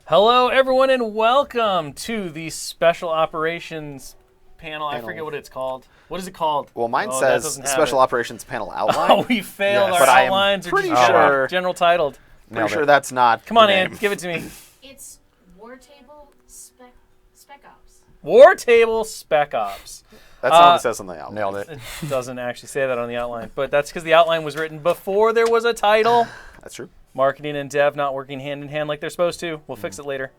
Hello, everyone, and welcome to the Special Operations panel. I forget what it's called. What is it called? Well, mine says Special Operations Panel Outline. Oh, we failed. Yes. Our But I am outlines are pretty just sure- general titled. Pretty sure that's not Come on, the Ann, name. give it to me. It's War Table Spec Ops. War Table Spec Ops. That's not what it says on the outline. Nailed it. It doesn't actually say that on the outline, but that's because the outline was written before there was a title. That's true. Marketing and dev not working hand in hand like they're supposed to. We'll fix it later.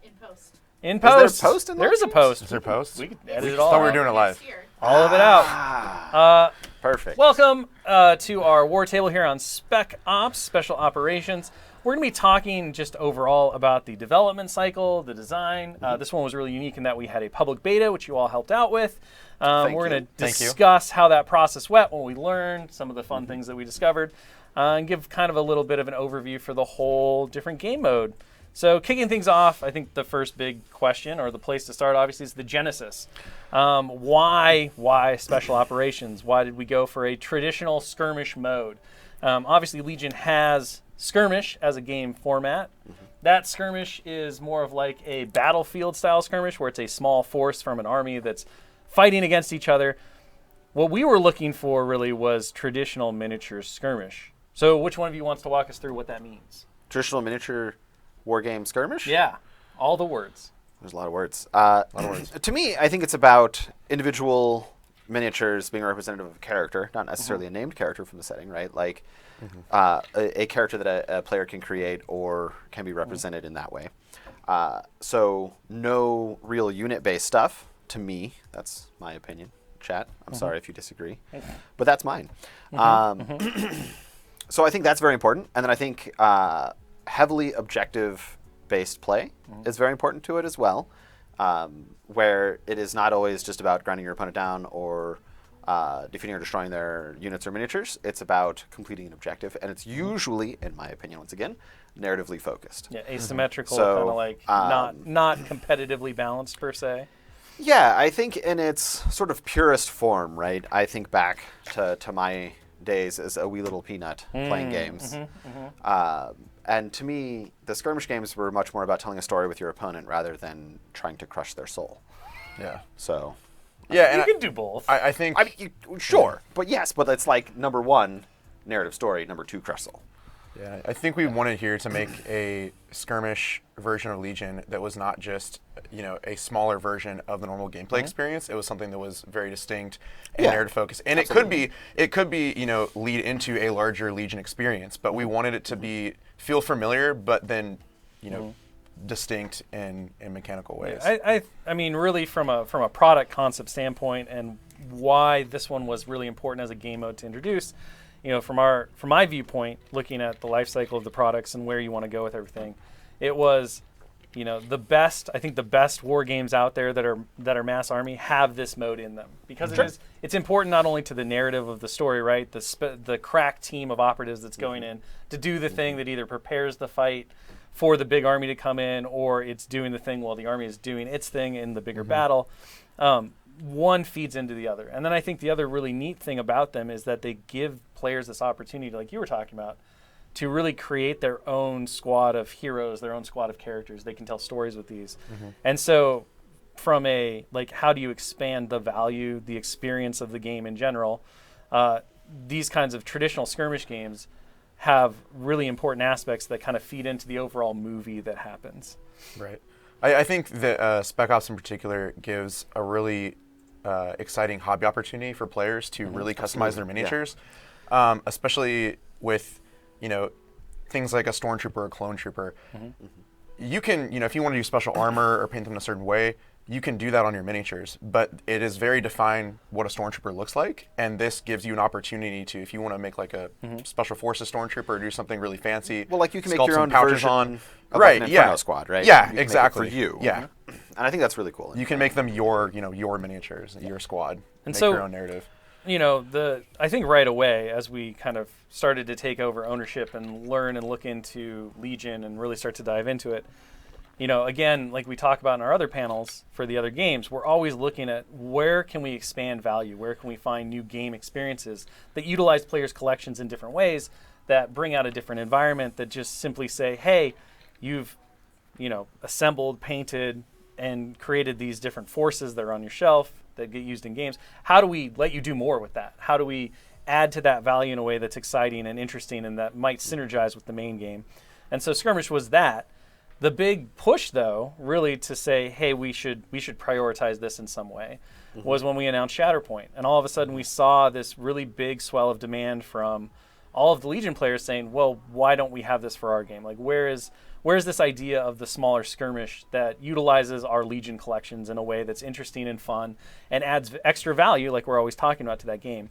In post. In there a post. post in There is a Live post. Is there a post? We could edit We it all thought we were out. doing it live. Next year. All of it out. Perfect. Welcome to our War Table here on Spec Ops, Special Operations. We're going to be talking just overall about the development cycle, the design. This one was really unique in that we had a public beta, which you all helped out with. We're going to Thank you. discuss how that process went, what we learned, some of the fun things that we discovered, and give kind of a little bit of an overview for the whole different game mode. So kicking things off, I think the first big question, or the place to start, obviously, is the genesis. Why Special Operations? Why did we go for a traditional skirmish mode? Obviously, Legion has skirmish as a game format. That skirmish is more of like a battlefield-style skirmish, where it's a small force from an army that's fighting against each other. What we were looking for, really, was traditional miniature skirmish. So which one of you wants to walk us through what that means? Traditional miniature war game skirmish? Yeah, all the words. There's a lot of words. To me, I think it's about individual miniatures being representative of a character, not necessarily a named character from the setting, right? Like a character that a player can create or can be represented in that way. So no real unit-based stuff, to me. That's my opinion. Chat, I'm sorry if you disagree, but that's mine. So I think that's very important. And then I think heavily objective-based play is very important to it as well, where it is not always just about grinding your opponent down or defeating or destroying their units or miniatures. It's about completing an objective, and it's usually, in my opinion, once again, narratively focused. Yeah, asymmetrical, So, kind of like not competitively balanced per se. Yeah, I think in its sort of purest form, right? I think back to my days as a wee little peanut playing games. And to me, the skirmish games were much more about telling a story with your opponent rather than trying to crush their soul. Yeah. So, Yeah, and You can do both. I think I mean, sure, but it's like number one, narrative story, number two, crush soul. yeah, I think we wanted here to make a skirmish version of Legion that was not just a smaller version of the normal gameplay experience. It was something that was very distinct and narrative focused, and absolutely. it could be lead into a larger Legion experience. But we wanted it to feel familiar, but then distinct in mechanical ways. I mean, really, from a product concept standpoint, and why this one was really important as a game mode to introduce. From my viewpoint, looking at the life cycle of the products and where you want to go with everything, it was, the best. I think the best war games out there that are mass army have this mode in them because it's important not only to the narrative of the story, right? The crack team of operatives that's going in to do the thing that either prepares the fight for the big army to come in, or it's doing the thing while the army is doing its thing in the bigger battle. One feeds into the other. And then I think the other really neat thing about them is that they give players this opportunity, like you were talking about, to really create their own squad of heroes, their own squad of characters. They can tell stories with these. And so from how do you expand the value, the experience of the game in general, these kinds of traditional skirmish games have really important aspects that kind of feed into the overall movie that happens. Right. I think that Spec Ops in particular gives a really exciting hobby opportunity for players to really customize their miniatures, especially with things like a stormtrooper or a clone trooper. You can, if you want to do special armor or paint them in a certain way, you can do that on your miniatures, but it is very defined what a stormtrooper looks like, and this gives you an opportunity to, if you want to make like a special forces stormtrooper or do something really fancy. Well, like you can make sculpt your some own pouches version on. of Right, like an yeah. Inferno squad, right? Yeah, You can make it exactly. for you. Yeah. And I think that's really cool. You can make them your miniatures, your squad, And make so- your own narrative. I think right away, as we kind of started to take over ownership and learn and look into Legion and really start to dive into it, again, like we talk about in our other panels for the other games, we're always looking at where can we expand value, where can we find new game experiences that utilize players' collections in different ways, that bring out a different environment, that just simply say, hey, you've assembled, painted, and created these different forces that are on your shelf that get used in games. How do we let you do more with that? How do we add to that value in a way that's exciting and interesting and that might synergize with the main game? And so Skirmish was that. The big push, though, really to say, hey, we should prioritize this in some way, was when we announced Shatterpoint. And all of a sudden we saw this really big swell of demand from all of the Legion players saying, well, why don't we have this for our game? Like, where's this idea of the smaller Skirmish that utilizes our Legion collections in a way that's interesting and fun and adds extra value, like we're always talking about, to that game?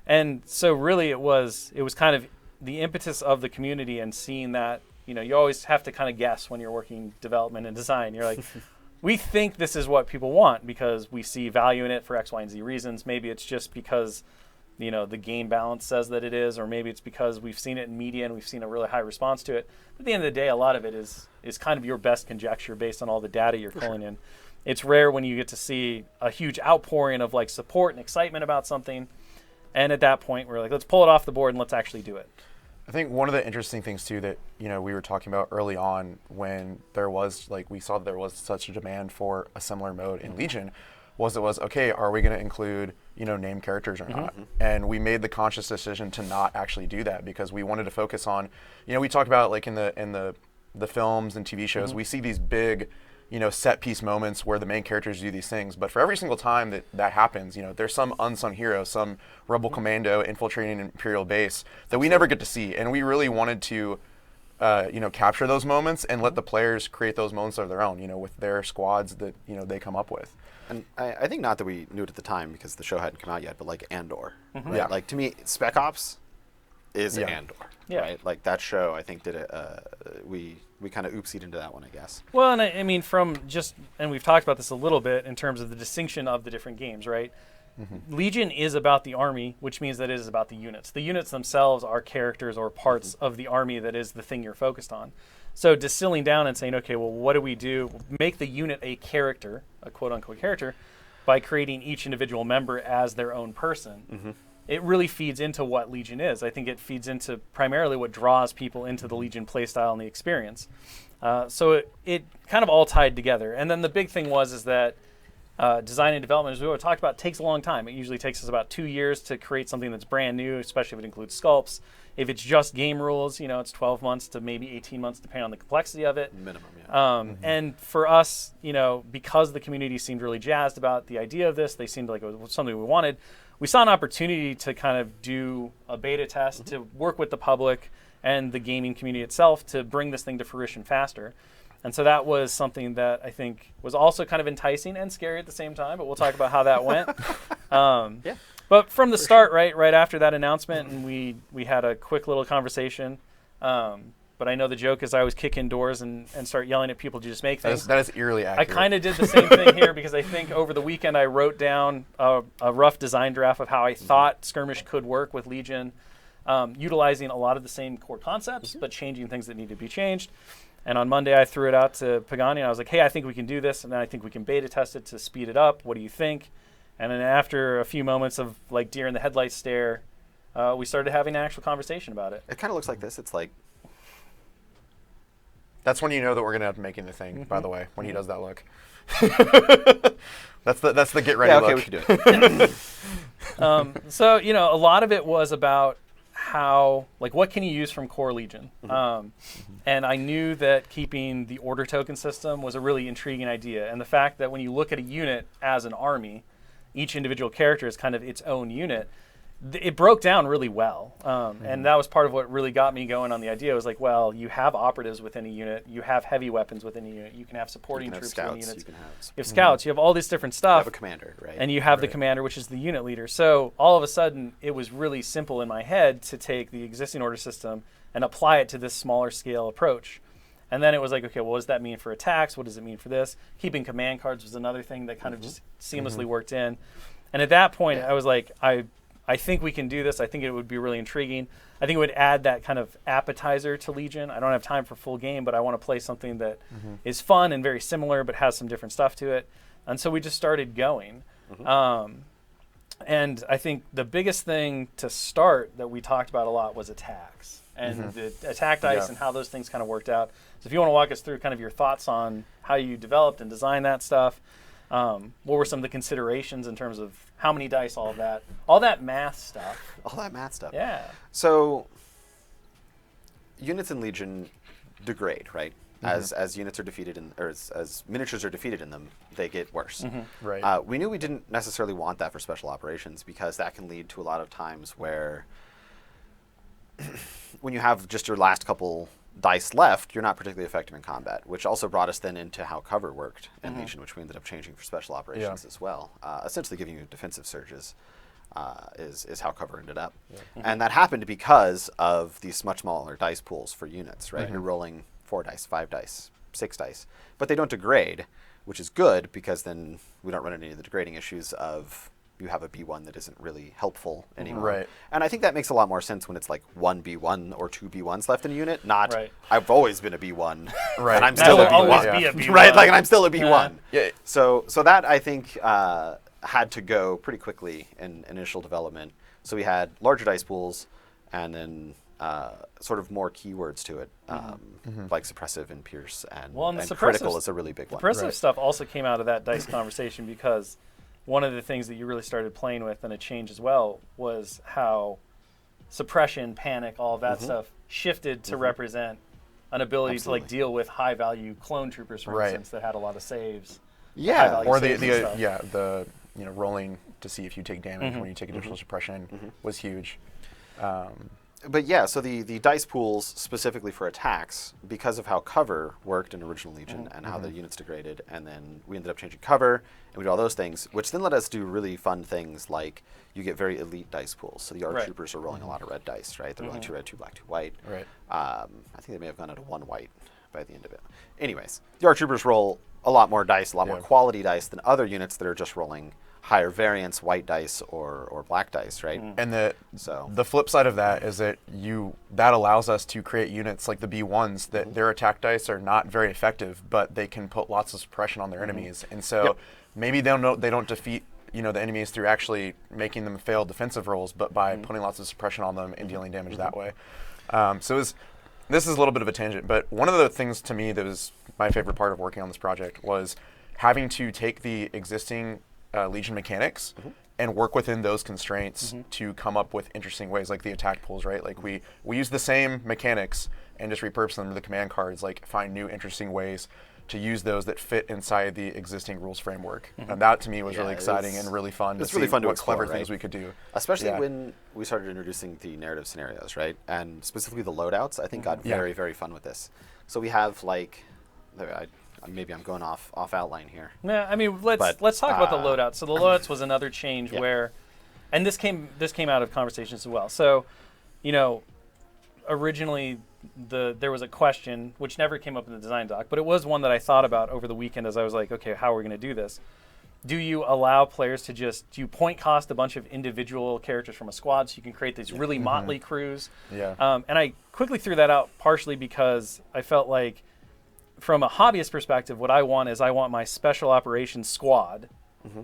And so really it was kind of the impetus of the community and seeing that, you always have to kind of guess when you're working development and design. You're like, we think this is what people want because we see value in it for X, Y, and Z reasons. Maybe it's just because, the game balance says that it is, or maybe it's because we've seen it in media and we've seen a really high response to it. But at the end of the day, a lot of it is kind of your best conjecture based on all the data you're pulling in. It's rare when you get to see a huge outpouring of like support and excitement about something. And at that point, we're like, let's pull it off the board and let's actually do it. I think one of the interesting things too that we were talking about early on when we saw that there was such a demand for a similar mode in Legion was okay, are we going to include named characters or not? And we made the conscious decision to not actually do that because we wanted to focus on we talked about like in the films and TV shows we see these big set piece moments where the main characters do these things, but for every single time that happens, there's some unsung hero, some rebel commando infiltrating an Imperial base that we never get to see, and we really wanted to capture those moments and let the players create those moments of their own, with their squads that they come up with. And I think not that we knew it at the time because the show hadn't come out yet, but like Andor, right? Yeah. Like to me, Spec Ops is Andor, Yeah. right? Like that show, I think did it. We kind of oopsied into that one, I guess. Well, and I mean, and we've talked about this a little bit in terms of the distinction of the different games, right? Legion is about the army, which means that it is about the units. The units themselves are characters or parts of the army that is the thing you're focused on. So distilling down and saying, okay, well, what do we do? Make the unit a character, a quote-unquote character, by creating each individual member as their own person. It really feeds into what Legion is. I think it feeds into primarily what draws people into the Legion playstyle and the experience. So it kind of all tied together. And then the big thing is that design and development, as we talked about, takes a long time. It usually takes us about 2 years to create something that's brand new, especially if it includes sculpts. If it's just game rules, it's 12 months to maybe 18 months, depending on the complexity of it. Minimum, yeah. And for us, because the community seemed really jazzed about the idea of this, they seemed like it was something we wanted. We saw an opportunity to kind of do a beta test, to work with the public and the gaming community itself to bring this thing to fruition faster. And so that was something that I think was also kind of enticing and scary at the same time, but we'll talk about how that went. Yeah. But from the start, right after that announcement, and we had a quick little conversation. But I know the joke is I always kick in doors and start yelling at people to just make things. That is eerily accurate. I kind of did the same thing here because I think over the weekend I wrote down a rough design draft of how I thought Skirmish could work with Legion, utilizing a lot of the same core concepts, but changing things that need to be changed. And on Monday, I threw it out to Pagani, and I was like, hey, I think we can do this, and then I think we can beta test it to speed it up. What do you think? And then after a few moments of like deer in the headlights stare, we started having an actual conversation about it. It kind of looks like this. It's like... That's when you know that we're going to end up making the thing, by the way, when he does that look. That's the get ready look. Yeah, okay, we can do it. So, a lot of it was about how, like, what can you use from core Legion? And I knew that keeping the order token system was a really intriguing idea. And the fact that when you look at a unit as an army, each individual character is kind of its own unit, it broke down really well. And that was part of what really got me going on the idea. It was like, well, you have operatives within a unit, you have heavy weapons within a unit, you can have supporting troops within units. You have scouts, you have all this different stuff. You have a commander, right? And you have the commander, which is the unit leader. So all of a sudden, it was really simple in my head to take the existing order system and apply it to this smaller scale approach. And then it was like, okay, well, what does that mean for attacks? What does it mean for this? Keeping command cards was another thing that kind of just seamlessly worked in. And at that point, I was like, I think we can do this. I think it would be really intriguing. I think it would add that kind of appetizer to Legion. I don't have time for full game, but I want to play something that is fun and very similar, but has some different stuff to it. And so we just started going. And I think the biggest thing to start that we talked about a lot was attacks and the attack dice and how those things kind of worked out. So if you want to walk us through kind of your thoughts on how you developed and designed that stuff, what were some of the considerations in terms of how many dice, all that math stuff. All that math stuff. Yeah. So units in Legion degrade, right? As units are defeated or as miniatures are defeated in them, they get worse. Right. We knew we didn't necessarily want that for special operations because that can lead to a lot of times where when you have just your last couple dice left, you're not particularly effective in combat, which also brought us then into how cover worked in Legion, which we ended up changing for special operations as well. Essentially giving you defensive surges is how cover ended up. And that happened because of these much smaller dice pools for units, right? You're rolling 4 dice, 5 dice, 6 dice, but they don't degrade, which is good because then we don't run into any of the degrading issues of you have a B1 that isn't really helpful anymore. Right. And I think that makes a lot more sense when it's like 1 B1 or 2 B1s left in a unit, not I've always been a B1 Right. and I'm still a I'll B1. always be a B1. Right, like and I'm still a B1. Yeah. So that I think had to go pretty quickly in initial development. So we had larger dice pools and then sort of more keywords to it, like suppressive and pierce and critical is a really big one. Suppressive stuff also came out of that dice conversation because one of the things that you really started playing with and a change as well was how suppression, panic, all of that stuff shifted to represent an ability to like deal with high value clone troopers, for instance, that had a lot of saves. Yeah, or the rolling to see if you take damage when you take additional suppression was huge. But yeah, so the dice pools specifically for attacks, because of how cover worked in original Legion and how the units degraded, and then we ended up changing cover and we did all those things, which then let us do really fun things like you get very elite dice pools. So the ARC troopers are rolling a lot of red dice, right? They're rolling 2 red, 2 black, 2 white. Right. I think they may have gone to 1 white by the end of it. Anyways, the ARC troopers roll a lot more dice, a lot more quality dice than other units that are just rolling higher variance white dice or black dice, right? And the flip side of that is that that allows us to create units like the B1s that their attack dice are not very effective, but they can put lots of suppression on their enemies. And so maybe they don't defeat the enemies through actually making them fail defensive rolls, but by putting lots of suppression on them and dealing damage that way. This is a little bit of a tangent, but one of the things to me that was my favorite part of working on this project was having to take the existing Legion mechanics and work within those constraints to come up with interesting ways, like the attack pools, right? Like we use the same mechanics and just repurpose them to the command cards, like find new interesting ways to use those that fit inside the existing rules framework. And that to me was really exciting and really fun to see what clever things we could do. Especially when we started introducing the narrative scenarios, right? And specifically the loadouts, I think got very, very fun with this. So we have like, maybe I'm going off outline here. Yeah, I mean, let's talk about the loadouts. So the loadouts was another change where, and this came out of conversations as well. So, originally there was a question which never came up in the design doc, but it was one that I thought about over the weekend as I was like, okay, how are we going to do this? Do you allow players to do you point cost a bunch of individual characters from a squad so you can create these really motley crews? Yeah. And I quickly threw that out partially because I felt like from a hobbyist perspective, what I want my special operations squad,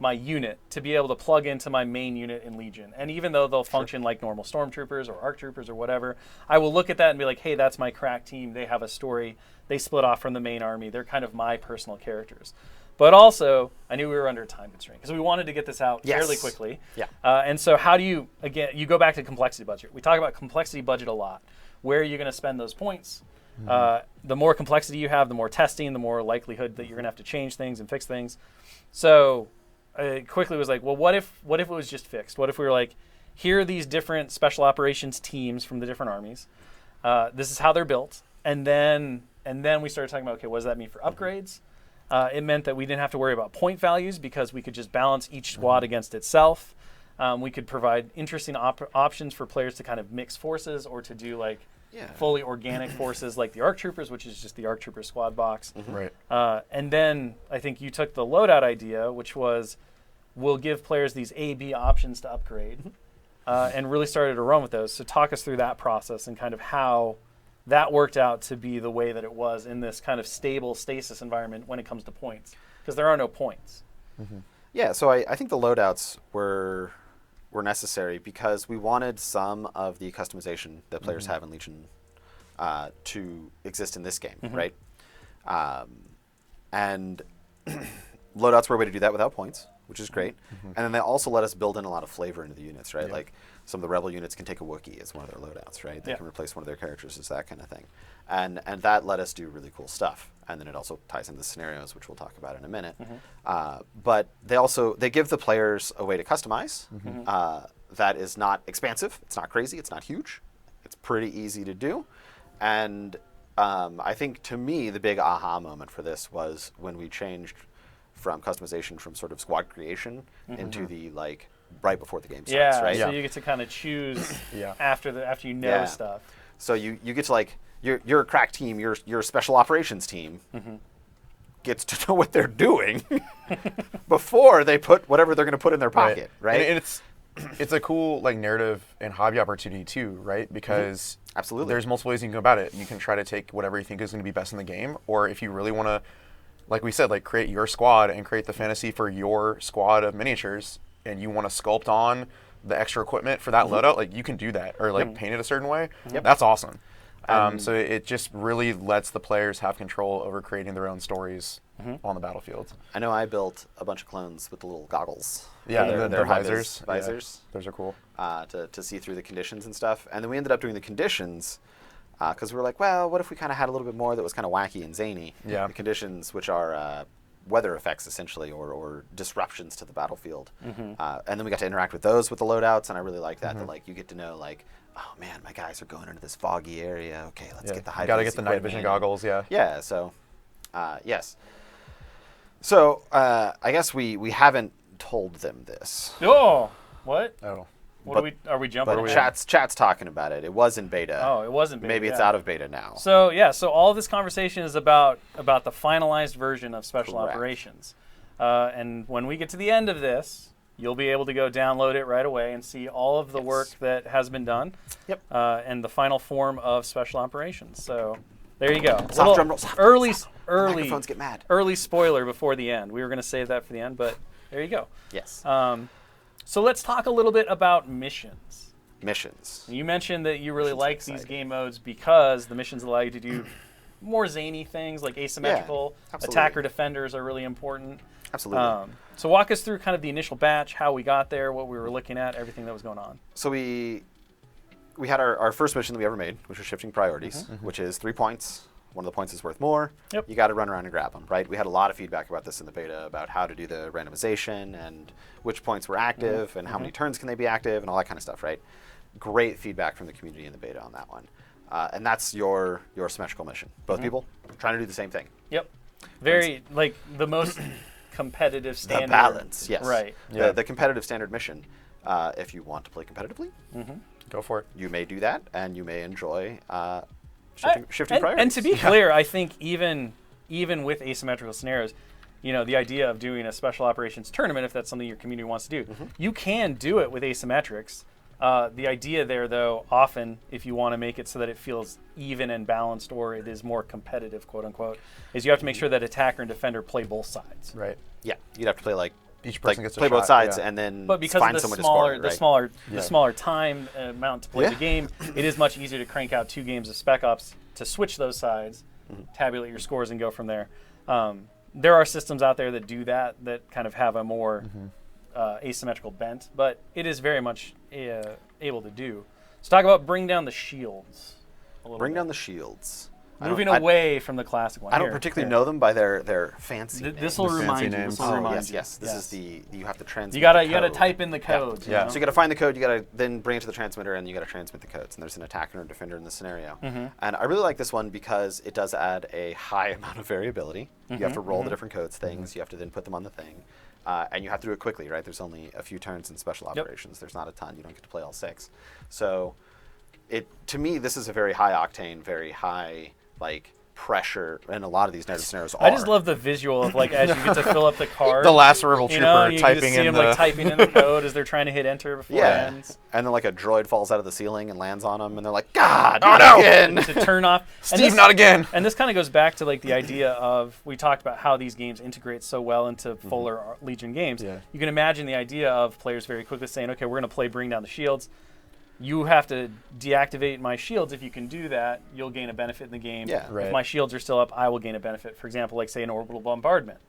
my unit, to be able to plug into my main unit in Legion. And even though they'll function like normal stormtroopers or ARC troopers or whatever, I will look at that and be like, hey, that's my crack team. They have a story. They split off from the main army. They're kind of my personal characters. But also, I knew we were under a time constraint because we wanted to get this out fairly quickly. Yeah. And so how do you, again, you go back to complexity budget. We talk about complexity budget a lot. Where are you going to spend those points? The more complexity you have, the more testing, the more likelihood that you're going to have to change things and fix things. So I quickly was like, well, what if it was just fixed? What if we were like, here are these different special operations teams from the different armies. This is how they're built. And then we started talking about, okay, what does that mean for upgrades? It meant that we didn't have to worry about point values because we could just balance each squad against itself. We could provide interesting options for players to kind of mix forces or to do like fully organic forces like the ARC Troopers, which is just the ARC Trooper squad box. Right. And then I think you took the loadout idea, which was we'll give players these A-B options to upgrade and really started to run with those. So talk us through that process and kind of how that worked out to be the way that it was in this kind of stable stasis environment when it comes to points, because there are no points. Yeah, so I think the loadouts were were necessary because we wanted some of the customization that players have in Legion to exist in this game, right? And loadouts were a way to do that without points, which is great. And then they also let us build in a lot of flavor into the units, right? Like some of the Rebel units can take a Wookiee as one of their loadouts, right? They can replace one of their characters as that kind of thing. And that let us do really cool stuff. And then it also ties into the scenarios, which we'll talk about in a minute. But they give the players a way to customize that is not expansive. It's not crazy. It's not huge. It's pretty easy to do. And I think, to me, the big aha moment for this was when we changed from customization from sort of squad creation into the, like, right before the game starts, right? So you get to kind of choose after you know stuff. So you get to, like, your crack team, your special operations team gets to know what they're doing before they put whatever they're going to put in their pocket, right? And it's a cool, like, narrative and hobby opportunity too, right? Because absolutely, there's multiple ways you can go about it. You can try to take whatever you think is going to be best in the game, or if you really want to, like we said, like, create your squad and create the fantasy for your squad of miniatures, and you want to sculpt on the extra equipment for that loadout, like, you can do that, or like paint it a certain way. That's awesome. So it just really lets the players have control over creating their own stories on the battlefield. I know I built a bunch of clones with the little goggles. Yeah, their visors. Visors. Yeah, those are cool. To see through the conditions and stuff. And then we ended up doing the conditions because we were like, well, what if we kind of had a little bit more that was kind of wacky and zany? Yeah. The conditions, which are weather effects, essentially, or disruptions to the battlefield. And then we got to interact with those with the loadouts, and I really like that. That, like, you get to know, like, oh man, my guys are going into this foggy area. Okay, let's get the high. Gotta get the night vision goggles. Yeah. So, yes. So I guess we haven't told them this. Oh, what? Oh. What are we jumping? But chat's talking about it. It was in beta. Oh, it wasn't beta. Maybe it's out of beta now. So so all this conversation is about the finalized version of Special Correct. Operations. And when we get to the end of this, you'll be able to go download it right away and see all of the work that has been done. Yep. And the final form of Special Operations. So there you go. Soft drum roll. Soft Early microphones get mad. Early spoiler before the end. We were going to save that for the end, but there you go. Yes. So let's talk a little bit about missions. Missions. You mentioned that you really Missions like are these exciting. game modes because the missions allow you to do more zany things like asymmetrical. absolutely. Attacker defenders are really important. Absolutely. So walk us through kind of the initial batch, how we got there, what we were looking at, everything that was going on. So we had our first mission that we ever made, which was shifting priorities, which is 3 points. One of the points is worth more. Yep. You got to run around and grab them, right? We had a lot of feedback about this in the beta about how to do the randomization and which points were active and how many turns can they be active and all that kind of stuff, right? Great feedback from the community in the beta on that one. And that's your symmetrical mission. Both people trying to do the same thing. Yep. Very, like, the most competitive standard. The balance, yes. Right. Yeah. The competitive standard mission, if you want to play competitively, Go for it. you may do that, and you may enjoy shifting priorities. And to be clear, I think even with asymmetrical scenarios, the idea of doing a special operations tournament, if that's something your community wants to do, you can do it with asymmetrics. The idea there, though, often, if you want to make it so that it feels even and balanced, or it is more competitive, quote unquote, is you have to make sure that attacker and defender play both sides. Right. Yeah, you'd have to play Each person gets a play both shot, sides, yeah. and then But because find of the someone smaller, to score it, right? the smaller time amount to play the game, it is much easier to crank out 2 games of Spec Ops to switch those sides, tabulate your scores, and go from there. There are systems out there that do that kind of have a more asymmetrical bent, but it is very much able to do. Let's talk about bring down the shields. Bring down the shields. Moving away from the classic one. I don't particularly know them by their fancy names. This will remind you. names. This will remind you. Yes. This is you have to transmit. You gotta the code. type in the codes. Yeah. So you gotta find the code. You gotta then bring it to the transmitter, and you gotta transmit the codes. And there's an attacker and a defender in the scenario. And I really like this one because it does add a high amount of variability. You have to roll the different codes things. You have to then put them on the thing, and you have to do it quickly. Right? There's only a few turns in special operations. There's not a ton. You don't get to play all 6. So, to me, this is a very high octane, very high pressure in a lot of these narrative scenarios are. I just love the visual of like as you get to fill up the card. The last verbal you know, trooper you typing just see in him the like typing in the code as they're trying to hit enter before it ends. And then like a droid falls out of the ceiling and lands on them, and they're like, God, Oh, not no!" again. To turn off. And Steve, not again. And this kind of goes back to like the idea of we talked about how these games integrate so well into fuller Legion games. Yeah. You can imagine the idea of players very quickly saying, okay, we're going to play Bring Down the Shields. You have to deactivate my shields. If you can do that, you'll gain a benefit in the game. Yeah. Right. If my shields are still up, I will gain a benefit. For example, like say an orbital bombardment.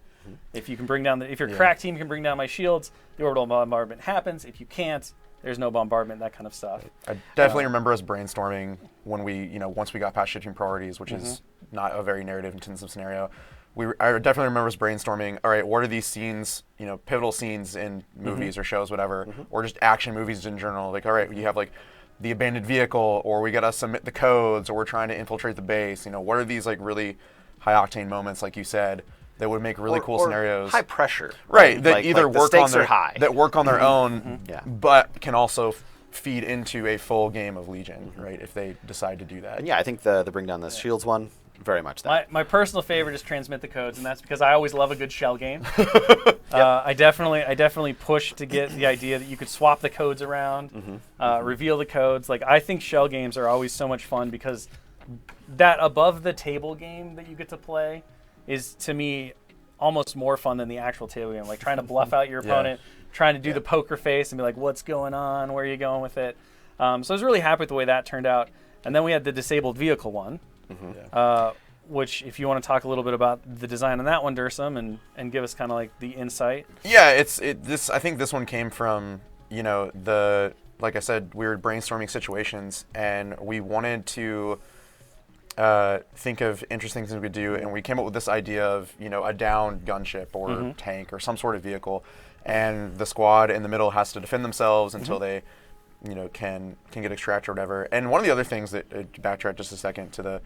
If you can bring down if your crack team can bring down my shields, the orbital bombardment happens. If you can't, there's no bombardment, that kind of stuff. I definitely remember us brainstorming when we, once we got past shifting priorities, which is not a very narrative-intensive scenario. I definitely remember us brainstorming, all right, what are these scenes, pivotal scenes in movies or shows, whatever, or just action movies in general. Like, all right, you have like the abandoned vehicle, or we got to submit the codes, or we're trying to infiltrate the base. What are these like really high-octane moments, like you said, that would make really cool scenarios? High pressure. Right, that Like either the work stakes on are high. that work on their own, Yeah. but can also feed into a full game of Legion, right? If they decide to do that. And yeah, I think the Bring Down the Shields one, very much that. My personal favorite is Transmit the Codes, and that's because I always love a good shell game. I definitely push to get the idea that you could swap the codes around, reveal the codes. Like I think shell games are always so much fun because that above the table game that you get to play is to me almost more fun than the actual table game. Like trying to bluff out your opponent, trying to do the poker face and be like, "What's going on? Where are you going with it?" So I was really happy with the way that turned out. And then we had the disabled vehicle one. Which, if you want to talk a little bit about the design on that one, Dursum, and give us kind of like the insight. Yeah, I think this one came from like I said, we were brainstorming situations, and we wanted to think of interesting things we could do, and we came up with this idea of a downed gunship or tank or some sort of vehicle, and the squad in the middle has to defend themselves until they can get extracted or whatever. And one of the other things that backtrack just a second to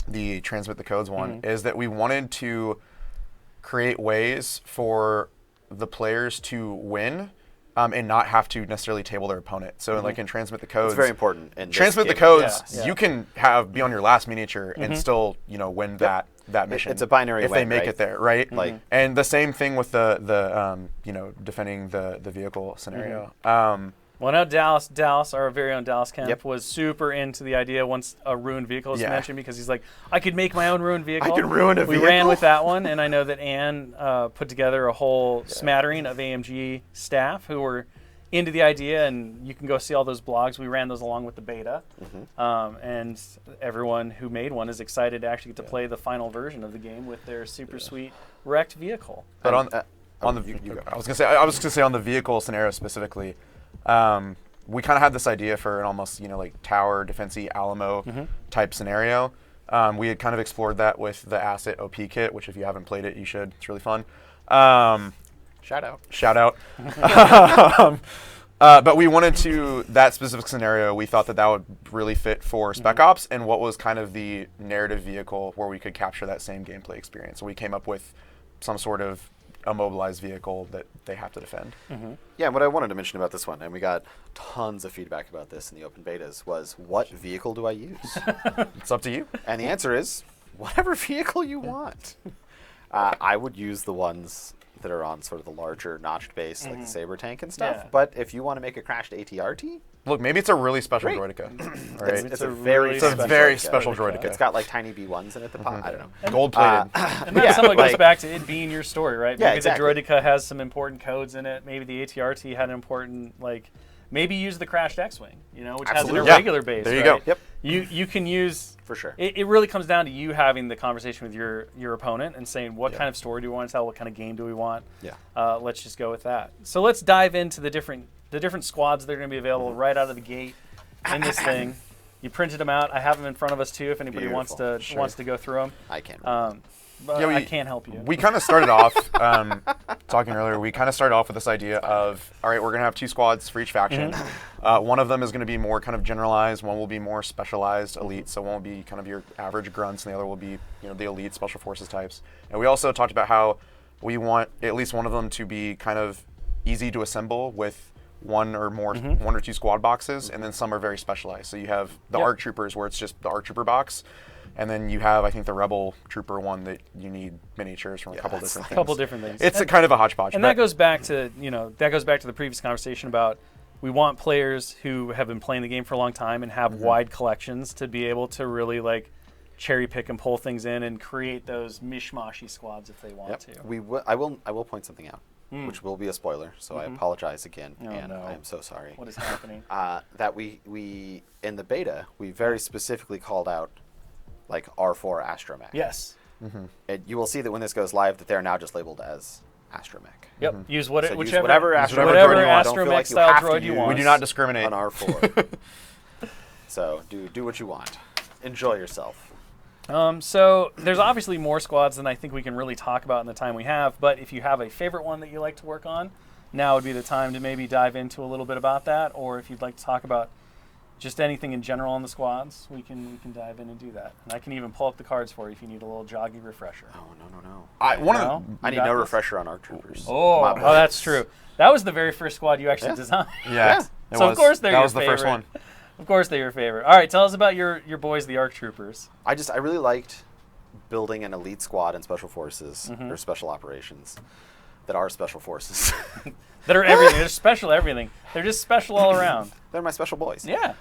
the transmit the codes one is that we wanted to create ways for the players to win and not have to necessarily table their opponent. So like in transmit the codes, It's very important. In transmit the this codes, Yeah. you can be on your last miniature and still win that mission. It's a binary if they win, make right? it there, right? Like- and the same thing with the defending the vehicle scenario. Well, now Dallas, our very own Dallas Kemp, Yep. was super into the idea once a ruined vehicle was Yeah. mentioned because he's like, I could make my own ruined vehicle. I can ruin a We ran vehicle? with that one, and I know that Anne put together a whole smattering of AMG staff who were into the idea, and you can go see all those blogs. We ran those along with the beta, and everyone who made one is excited to actually get to play the final version of the game with their super sweet wrecked vehicle. But And, on the you go. I was gonna say on the vehicle scenario specifically, we kind of had this idea for an almost like tower defense-y Alamo type scenario. We had kind of explored that with the Asset OP kit, which if you haven't played it, you should. It's really fun. Shout out. Shout out. But we wanted that specific scenario, we thought that would really fit for Spec Ops and what was kind of the narrative vehicle where we could capture that same gameplay experience. So we came up with some sort of immobilized vehicle that they have to defend. Yeah, and what I wanted to mention about this one, and we got tons of feedback about this in the open betas, was what vehicle do I use? It's up to you. And the answer is whatever vehicle you want. I would use the ones that are on sort of the larger notched base, like the Saber tank and stuff. Yeah. But if you want to make a crashed ATRT, Look, maybe it's a really special Great. droideka. Right? it's It's a a very really It's a special very special droideka. droideka. it's got like tiny B1s in it that pop. I don't know. Gold plated. And that somewhat goes like- back to it being your story, right? Yeah, Maybe exactly. the Droideka has some important codes in it. Maybe the ATRT had an important, maybe use the crashed X-Wing, which Absolutely. has an Yeah. irregular base. There you go. right? Yep. You can use For sure. It really comes down to you having the conversation with your opponent and saying what kind of story do we want to tell, what kind of game do we want. Yeah. Let's just go with that. So let's dive into the different squads that are going to be available right out of the gate in this thing. You printed them out. I have them in front of us too. If anybody wants Beautiful. to Sure. wants to go through them, I can't. but Yeah, I can't help you. We kind of started off, talking earlier, we kind of started off with this idea of, all right, we're going to have 2 squads for each faction. One of them is going to be more kind of generalized. One will be more specialized elite. So one will be kind of your average grunts, and the other will be, the elite special forces types. And we also talked about how we want at least one of them to be kind of easy to assemble with one or 2 squad boxes, and then some are very specialized. So you have the ARC Troopers where it's just the ARC Trooper box. And then you have, I think, the Rebel Trooper one that you need miniatures from a couple different things. A couple different things. It's a kind of a hodgepodge. And that goes back to the previous conversation about we want players who have been playing the game for a long time and have wide collections to be able to really like cherry pick and pull things in and create those mishmashy squads if they want to. I will point something out, which will be a spoiler. So I apologize again, and no. I am so sorry. What is happening? That we in the beta we very specifically called out like R4 Astromech. Yes. And you will see that when this goes live, that they're now just labeled as Astromech. Yep. Use So whichever use whatever use Astromech whatever droid you want. Don't Astromech feel like you style have to droid you use want. We do not discriminate. an R4. So do what you want. Enjoy yourself. So there's obviously more squads than I think we can really talk about in the time we have, but if you have a favorite one that you like to work on, now would be the time to maybe dive into a little bit about that, or if you'd like to talk about just anything in general on the squads, we can dive in and do that. And I can even pull up the cards for you if you need a little joggy refresher. Oh no. I I need got no this? refresher on ARC Troopers. Oh, My that's boys. true. That was the very first squad you actually designed. Yeah. So of course they're that your was the first favorite. one. Of course they're your favorite. All right, tell us about your boys, the ARC Troopers. I really liked building an elite squad in special forces or special operations that are special forces. That are everything. They're special everything. They're just special all around. They're my special boys. Yeah.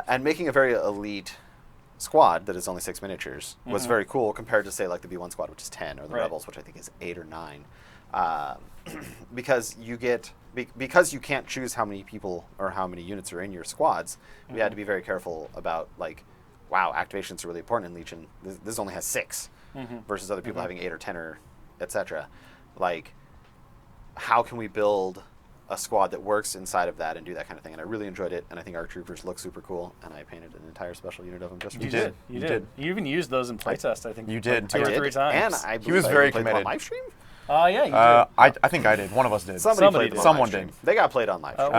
And making a very elite squad that is only 6 miniatures was very cool compared to say like the B1 squad, which is 10, or the Right. Rebels, which I think is 8 or 9. Because you can't choose how many people or how many units are in your squads, we had to be very careful about like, wow, activations are really important in Legion. This only has 6 versus other people having 8 or 10 or etc. Like, how can we build a squad that works inside of that and do that kind of thing? And I really enjoyed it, and I think our troopers look super cool, and I painted an entire special unit of them just for You this. did. You did. You even used those in playtest, I think. You did. Two I or did. 3 times. And I He was believe I very even played them on committed. live stream. Yeah, you did. I think I did. One of us did. Somebody Somebody played them did. on Someone live stream. did. They got played on live stream.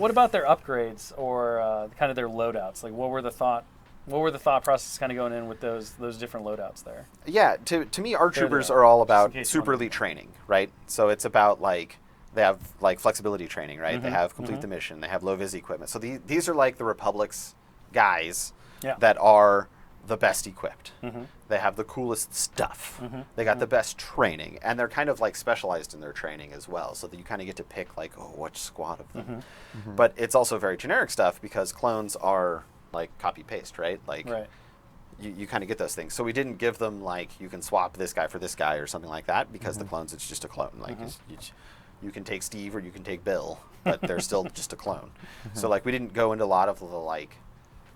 What about their upgrades or kind of their loadouts? Like, what were the thought process kind of going in with those different loadouts there? Yeah, to me, our They're troopers the- are all just in about case you super wanted to elite know. training, right? So it's about like they have like flexibility training, right? They have complete the mission. They have low vis equipment. So these are like the Republic's guys Yeah. that are the best equipped. They have the coolest stuff. They got the best training, and they're kind of like specialized in their training as well. So that you kind of get to pick like, oh, which squad of them. But it's also very generic stuff because clones are like copy paste, right? Like. Right. You kind of get those things. So we didn't give them like you can swap this guy for this guy or something like that because the clones, it's just a clone. Like you can take Steve or you can take Bill, but they're still just a clone. So like we didn't go into a lot of the like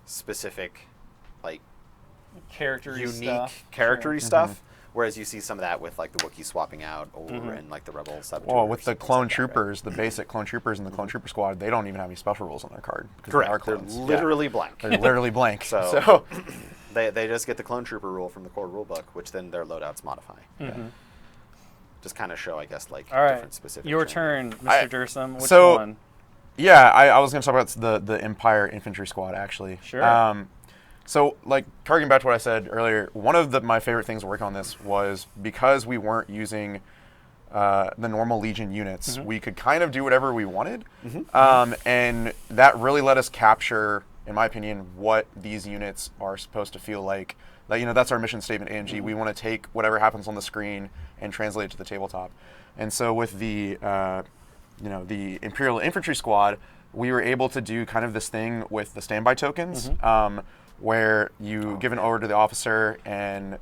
specific like Character-y unique stuff. character-y stuff. Whereas you see some of that with like the Wookiee swapping out or in like the Rebel Saboteurs. Well, with the and things clone like that, right? troopers, the basic clone troopers and the clone trooper squad, they don't even have any special rules on their card. Because Correct. They are They're clones. literally blank. They're literally blank. So- They just get the clone trooper rule from the core rulebook, which then their loadouts modify. Just kind of show, I guess, like All right. different specific. Your training. turn, Mr. Dursum. Which so- one? Yeah, I was going to talk about the Empire Infantry Squad, actually. Sure. So, like, targeting back to what I said earlier, one of my favorite things working on this was because we weren't using the normal Legion units, we could kind of do whatever we wanted. And that really let us capture, in my opinion, what these units are supposed to feel like. That's our mission statement, AMG. We want to take whatever happens on the screen and translate it to the tabletop. And so with the Imperial Infantry Squad, we were able to do kind of this thing with the standby tokens, where you give an order to the officer and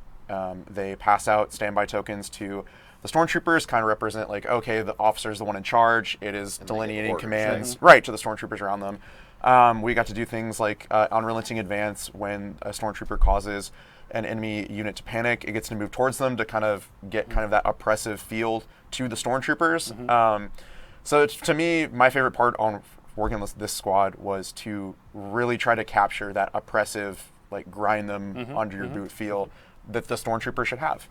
they pass out standby tokens to the stormtroopers, kind of represent like, okay, the officer's the one in charge. It is delineating orders, commands right to the stormtroopers around them. We got to do things like unrelenting advance when a stormtrooper causes an enemy unit to panic. It gets to move towards them to kind of get kind of that oppressive feel to the stormtroopers. So to me, my favorite part on working on this squad was to really try to capture that oppressive, like grind them under your boot feel that the stormtrooper should have.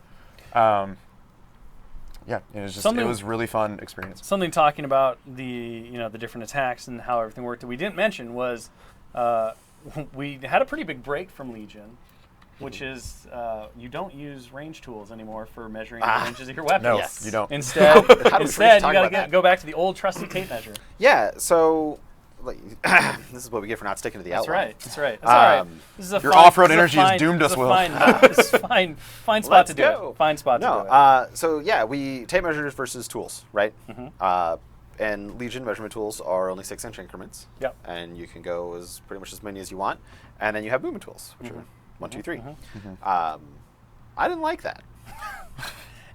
Yeah, it was just it was really fun experience. Something talking about the the different attacks and how everything worked that we didn't mention was we had a pretty big break from Legion, which is you don't use range tools anymore for measuring the ranges of your weapons. No, Yes. you don't. Instead, How do we you talk about got that? to go back to the old trusty tape measure. Yeah, so like, this is what we get for not sticking to the That's outline. right. That's right. That's all right. This is a Your fine- off-road this is a energy has fine- doomed this us, is a Will. This is fine spot Let's to do go. it. Fine spot to do it. No, so yeah, we tape measures versus tools, right? Mm-hmm. And Legion measurement tools are only 6-inch increments. Yep. And you can go as pretty much as many as you want. And then you have movement tools, which Mm-hmm. are 1, 2, 3. I didn't like that.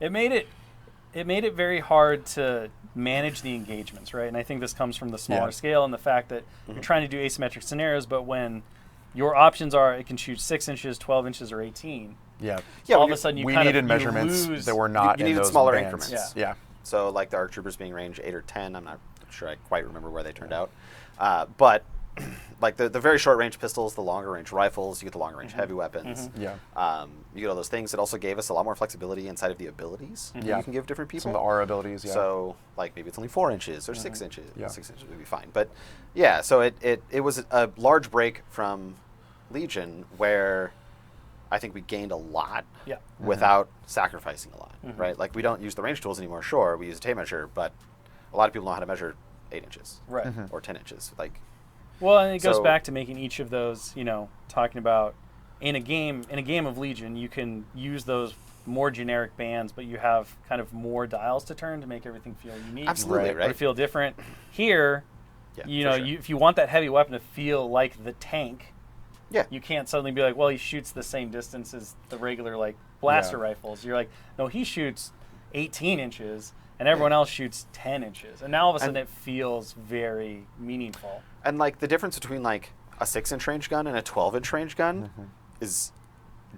It made it very hard to manage the engagements, right? And I think this comes from the smaller Yeah. scale and the fact that you're trying to do asymmetric scenarios, but when your options are it can shoot 6 inches, 12 inches, or 18, Yeah. Yeah, all when of a sudden you We kind needed of measurements lose. that were not you in needed those smaller bands. increments. Yeah. So like the ARC troopers being range 8 or 10, I'm not sure I quite remember where they turned out. But like the very short range pistols, the longer range rifles, you get the longer range heavy weapons. Yeah. You get all those things. It also gave us a lot more flexibility inside of the abilities that Yeah. you can give different people. Some of the R abilities, yeah. So like maybe it's only 4 inches or 6 inches. Yeah. 6 inches would be fine. But yeah, so it was a large break from Legion where I think we gained a lot Yeah. without sacrificing a lot, right? Like we don't use the range tools anymore. Sure, we use a tape measure, but a lot of people know how to measure 8 inches, Right. or 10 inches. Like Well, and it goes So- back to making each of those, talking about in a game of Legion, you can use those more generic bands, but you have kind of more dials to turn to make everything feel unique. Absolutely, Or right. to feel different. Here, Yeah, for sure. if you want that heavy weapon to feel like the tank, yeah, you can't suddenly be like, well, he shoots the same distance as the regular like blaster Yeah. rifles. You're like, no, he shoots 18 inches and everyone else shoots 10 inches. And now all of a sudden And- it feels very meaningful. and like the difference between like a 6-inch range gun and a 12-inch range gun is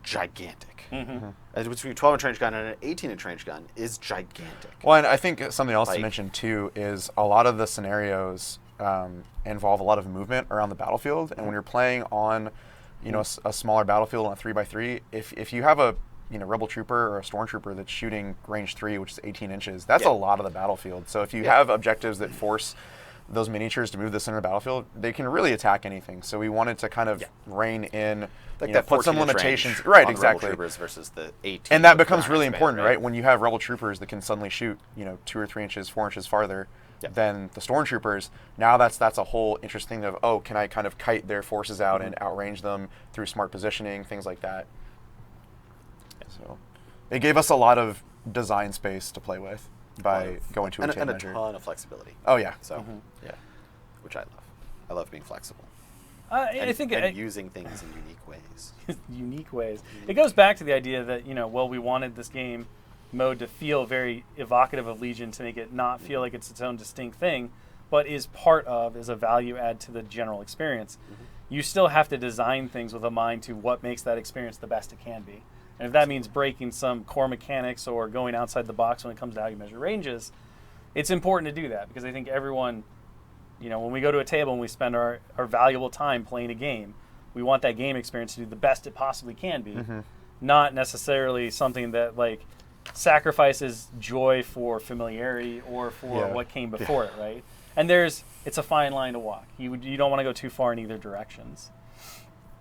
gigantic. And between a 12-inch range gun and an 18-inch range gun is gigantic. Well, and I think something else to Like- mention too is a lot of the scenarios involve a lot of movement around the battlefield, and when you're playing on, a smaller battlefield on a 3x3, if you have a rebel trooper or a stormtrooper that's shooting range 3, which is 18 inches, that's Yeah. a lot of the battlefield. So if you Yeah. have objectives that force those miniatures to move the center of the battlefield, they can really attack anything. So we wanted to kind of rein in, Like put that some 14-inch limitations. range Right, on the Rebel exactly. troopers versus the 18. And that with becomes the really span, important, right? When you have rebel troopers that can suddenly shoot, 2 or 3 inches, 4 inches farther than the stormtroopers, now that's a whole interesting of, can I kind of kite their forces out and outrange them through smart positioning, things like that. So it gave us a lot of design space to play with by going to a tape and a measure. ton of flexibility. Oh yeah. So Yeah. which I love. I love being flexible. I And, think and using things in unique ways. unique ways. It goes back to the idea that, we wanted this game mode to feel very evocative of Legion, to make it not feel like it's its own distinct thing, but is a value add to the general experience. You still have to design things with a mind to what makes that experience the best it can be. And if that means breaking some core mechanics or going outside the box when it comes to how you measure ranges, it's important to do that, because I think everyone, when we go to a table and we spend our valuable time playing a game, we want that game experience to do the best it possibly can be, not necessarily something that like sacrifices joy for familiarity or for what came before it, right? And it's a fine line to walk. You don't want to go too far in either directions.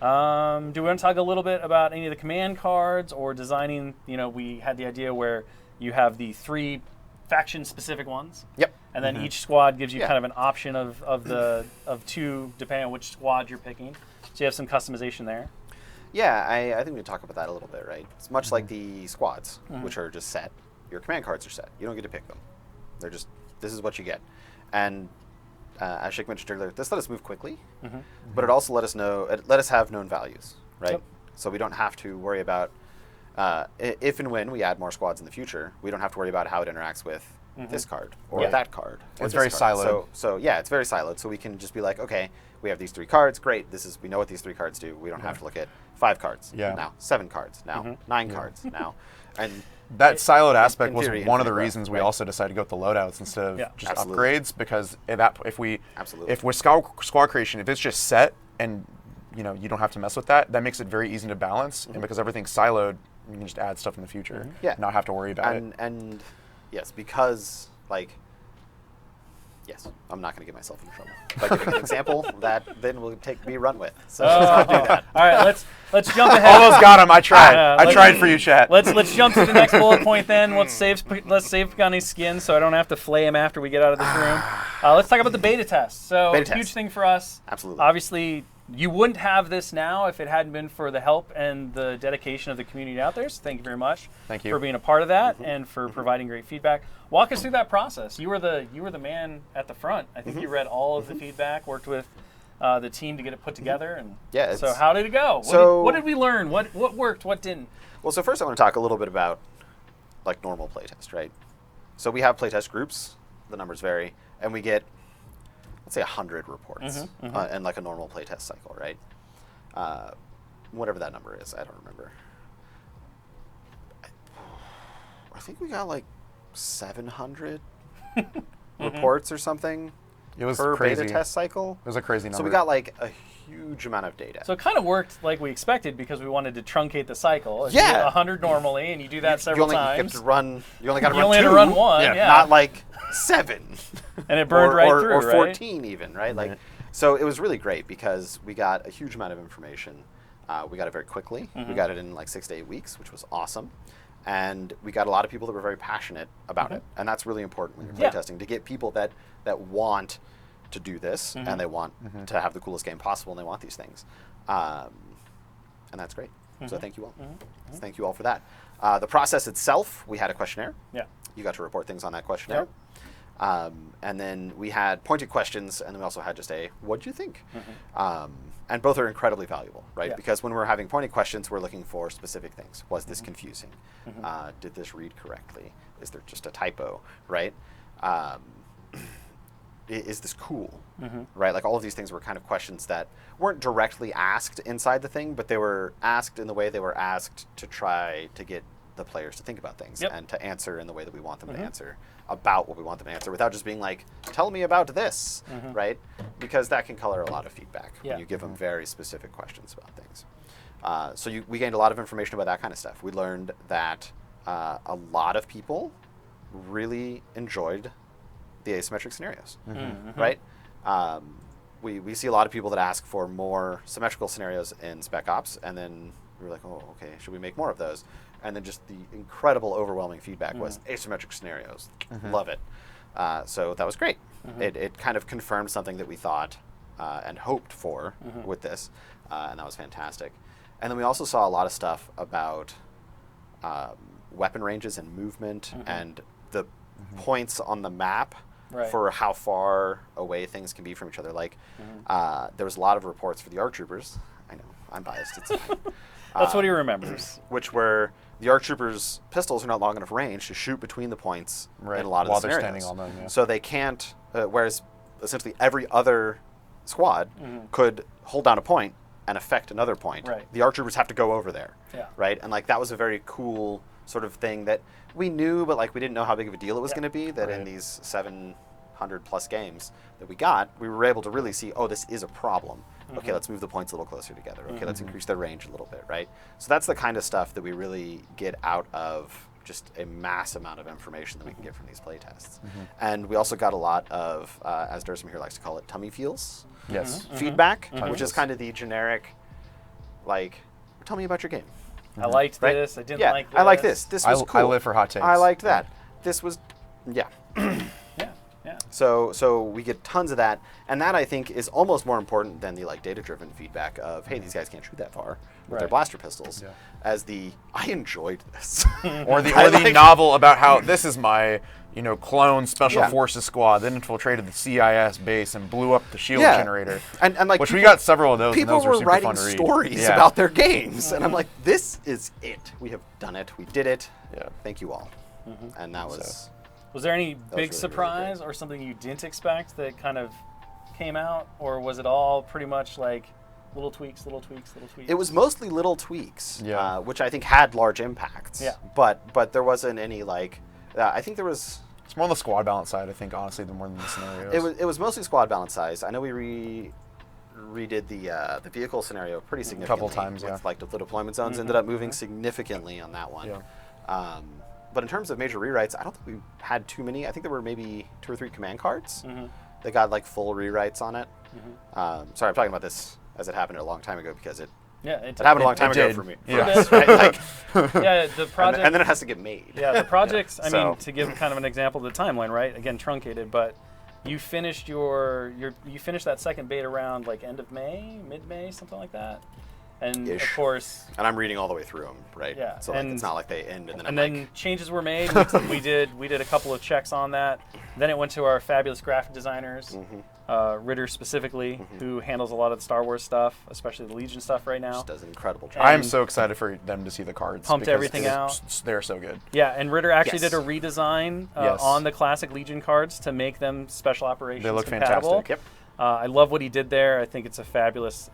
Do we want to talk a little bit about any of the command cards or designing? We had the idea where you have the 3 faction-specific ones. Yep. And then each squad gives you Yeah. kind of an option of 2, depending on which squad you're picking. So you have some customization there. Yeah, I think we can talk about that a little bit, right? It's much like the squads, which are just set. Your command cards are set. You don't get to pick them. They're just, this is what you get. And as Shik mentioned earlier, this let us move quickly, but it also let us have known values, right? Yep. So we don't have to worry about, if and when we add more squads in the future, we don't have to worry about how it interacts with this card or Yeah. that card. Or It's this very card. siloed. So yeah, it's very siloed. So we can just be like, okay, we have these 3 cards. Great. We know what these 3 cards do. We don't have to look at 5 cards. Yeah. Now 7 cards. Now 9 cards. Now, and That siloed aspect was theory, one of the infinite growth, reasons we right. also decided to go with the loadouts instead of Yeah. just Absolutely. upgrades, because Absolutely. if with squad creation, if it's just set and you don't have to mess with that makes it very easy to balance, and because everything's siloed, you can just add stuff in the future, Yeah. not have to worry about it. and yes, because yes, I'm not going to get myself in trouble by giving an example that then will be run with. So let's not do that. All right, let's jump ahead. Almost got him. I tried. I let's- tried for you, chat. Let's jump to the next bullet point then. Let's save Pagani's skin so I don't have to flay him after we get out of this room. Let's talk about the beta test. So Beta test. huge thing for us. Absolutely. Obviously, you wouldn't have this now if it hadn't been for the help and the dedication of the community out there. So thank you very much. Thank you. For being a part of that and for providing great feedback. Walk us through that process. You were the man at the front. I think you read all of the feedback, worked with the team to get it put together, and Yeah, so it's- how did it go? What did we learn? What worked? What didn't? Well, so first I want to talk a little bit about like normal playtest, right? So we have playtest groups. The numbers vary, and we get, let's say, 100 reports in like a normal playtest cycle, right? Whatever that number is, I don't remember. I think we got like 700 reports or something It was per crazy. beta test cycle. It was a crazy number. So we got like a huge amount of data. So it kind of worked like we expected because we wanted to truncate the cycle. If you Yeah. do 100 normally, and you do that several you times, have to run. You only got to You run only two. had to run one, yeah. Not like 7. and it burned or, right or, through, or right? 14 even, right? Like, Right. so it was really great because we got a huge amount of information. We got it very quickly. We got it in like 6 to 8 weeks, which was awesome. And we got a lot of people that were very passionate about it, and that's really important when you're Yeah. playtesting, to get people that want to do this and they want to have the coolest game possible and they want these things, and that's great. So thank you all. So thank you all for that. The process itself, we had a questionnaire. Yeah. You got to report things on that questionnaire. And then we had pointed questions, and then we also had just a "What'd you think?" And both are incredibly valuable, right? Yeah. Because when we're having pointed questions, we're looking for specific things. Was this confusing? Did this read correctly? Is there just a typo, right? Is this cool, right? Like all of these things were kind of questions that weren't directly asked inside the thing, but they were asked in the way they were asked to try to get the players to think about things Yep. and to answer in the way that we want them to answer about what we want them to answer, without just being like, tell me about this, right? Because that can color a lot of feedback Yeah. when you give them very specific questions about things. So we gained a lot of information about that kind of stuff. We learned that a lot of people really enjoyed the asymmetric scenarios, right? We see a lot of people that ask for more symmetrical scenarios in Spec Ops, and then we were like, oh, okay, should we make more of those? And then just the incredible, overwhelming feedback was asymmetric scenarios. Love it. So that was great. It kind of confirmed something that we thought and hoped for with this, and that was fantastic. And then we also saw a lot of stuff about weapon ranges and movement and the points on the map Right. for how far away things can be from each other. Like, there was a lot of reports for the ARC troopers. I know, I'm biased. It's fine. That's what he remembers. Which were the ARC troopers' pistols are not long enough range to shoot between the points Right, in a lot of while the they're scenarios. standing on them, yeah. So they can't. Whereas essentially every other squad could hold down a point and affect another point. Right. The ARC troopers have to go over there. Yeah. Right. And like that was a very cool sort of thing that we knew, but like we didn't know how big of a deal it was Yeah. going to be. That in Right. these 700 plus games that we got, we were able to really see, oh, this is a problem. Okay, let's move the points a little closer together. Okay, let's increase their range a little bit, right? So that's the kind of stuff that we really get out of just a mass amount of information that we can get from these playtests. And we also got a lot of, as Dersim here likes to call it, tummy feels Yes. feedback, Tummy which is feels. kind of the generic, like, tell me about your game. I liked Right? this. I didn't Yeah, like this. I like this. This was cool. I live for hot takes. I liked that. This was, yeah. Yeah. Yeah. So we get tons of that, and that I think is almost more important than the like data-driven feedback of, hey, these guys can't shoot that far with their Right. blaster pistols. Yeah. As the I enjoyed this. Or the I or the like- novel about how this is my clone special Yeah. forces squad that infiltrated the CIS base and blew up the shield Yeah. generator. and like Which we people- got several of those. And People those were were super writing fun to read. stories Yeah. about their games, and I'm like, this is it. We have done it. We did it. Yeah. Thank you all. And that was. Was there any was big really, really surprise or something you didn't expect that kind of came out, or was it all pretty much like little tweaks, little tweaks, little tweaks? It was mostly little tweaks, Yeah. which I think had large impacts. Yeah. But there wasn't any like. I think there was. It's more on the squad balance side, I think, honestly, than more than the scenarios. It was mostly squad balance size. I know we redid the vehicle scenario pretty significantly. times, with, yeah. Like the deployment zones ended up moving significantly on that one. Yeah. But in terms of major rewrites, I don't think we had too many. I think there were maybe 2 or 3 command cards that got like full rewrites on it. Sorry, I'm talking about this as it happened a long time ago because it Yeah, It happened a long time ago did. for me. Yeah. For us, right? Like, Yeah, the project. and then it has to get made. Yeah, the projects. I So- mean, to give kind of an example of the timeline, right? Again, truncated, but you finished you finished that second beta round like end of May, mid-May, something like that. And Ish. of course, And I'm reading all the way through them, right? Yeah, So like, and- it's not like they end and then and I'm then like, changes were made. We did a couple of checks on that. Then it went to our fabulous graphic designers, Ritter specifically, who handles a lot of the Star Wars stuff, especially the Legion stuff right now. just does an incredible job. I am And- so excited for them to see the cards. Pumped because everything out. They're so good. Yeah, and Ritter actually Yes. did a redesign Yes. on the classic Legion cards to make them special operations They look compatible. fantastic. Yep. I love what he did there. I think it's a fabulous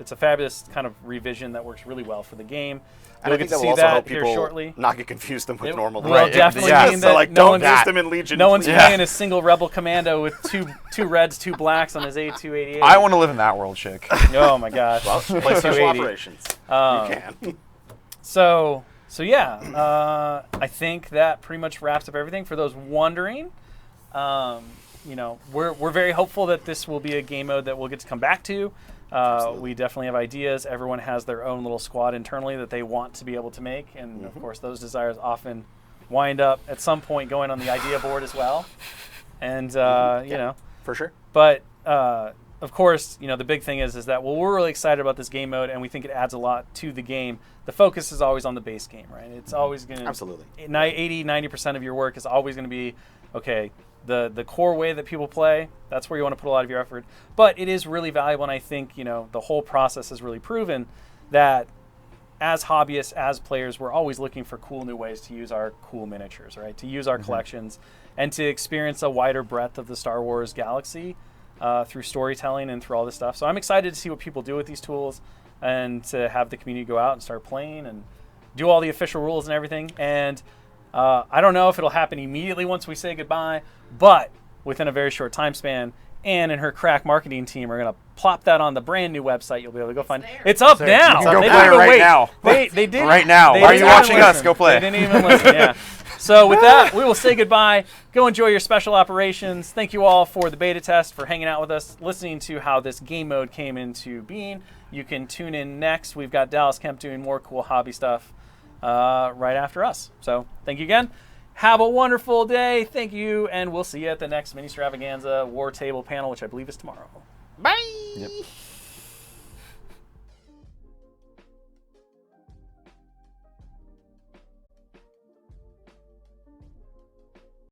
kind of revision that works really well for the game. And You'll I get think to that see will also that help here people shortly. not get confused them with It normal. will Right. definitely Yeah. mean So that like, no don't one's, use them in Legion. no one's please. playing a single Rebel Commando with two reds, two blacks on his A288. I want to live in that world, chick. Oh my gosh. Well, play special 280. operations. Um, You can. So yeah, I think that pretty much wraps up everything. For those wondering, we're very hopeful that this will be a game mode that we'll get to come back to. We definitely have ideas. Everyone has their own little squad internally that they want to be able to make, and of course, those desires often wind up at some point going on the idea board as well. And you know, For sure. but of course, the big thing is that we're really excited about this game mode, and we think it adds a lot to the game. The focus is always on the base game, right? It's always going to Absolutely. 80-90% of your work is always going to be okay. The core way that people play, that's where you want to put a lot of your effort. But it is really valuable, and I think the whole process has really proven that as hobbyists, as players, we're always looking for cool new ways to use our cool miniatures, right? To use our collections and to experience a wider breadth of the Star Wars galaxy through storytelling and through all this stuff. So I'm excited to see what people do with these tools and to have the community go out and start playing and do all the official rules and everything. And I don't know if it'll happen immediately once we say goodbye, but within a very short time span. Anne and her crack marketing team are going to plop that on the brand new website. You'll be able to go find there. it's up there. now. You can go They play didn't even right wait. now. They did Right now. they Why are didn't you even watching us? listen. Go play. They didn't even listen. Yeah. So with that, we will say goodbye. Go enjoy your special operations. Thank you all for the beta test, for hanging out with us, listening to how this game mode came into being. You can tune in next. We've got Dallas Kemp doing more cool hobby stuff right after us. So thank you again. Have a wonderful day. Thank you, and we'll see you at the next Mini Stravaganza War Table panel, which I believe is tomorrow. Bye. Yep.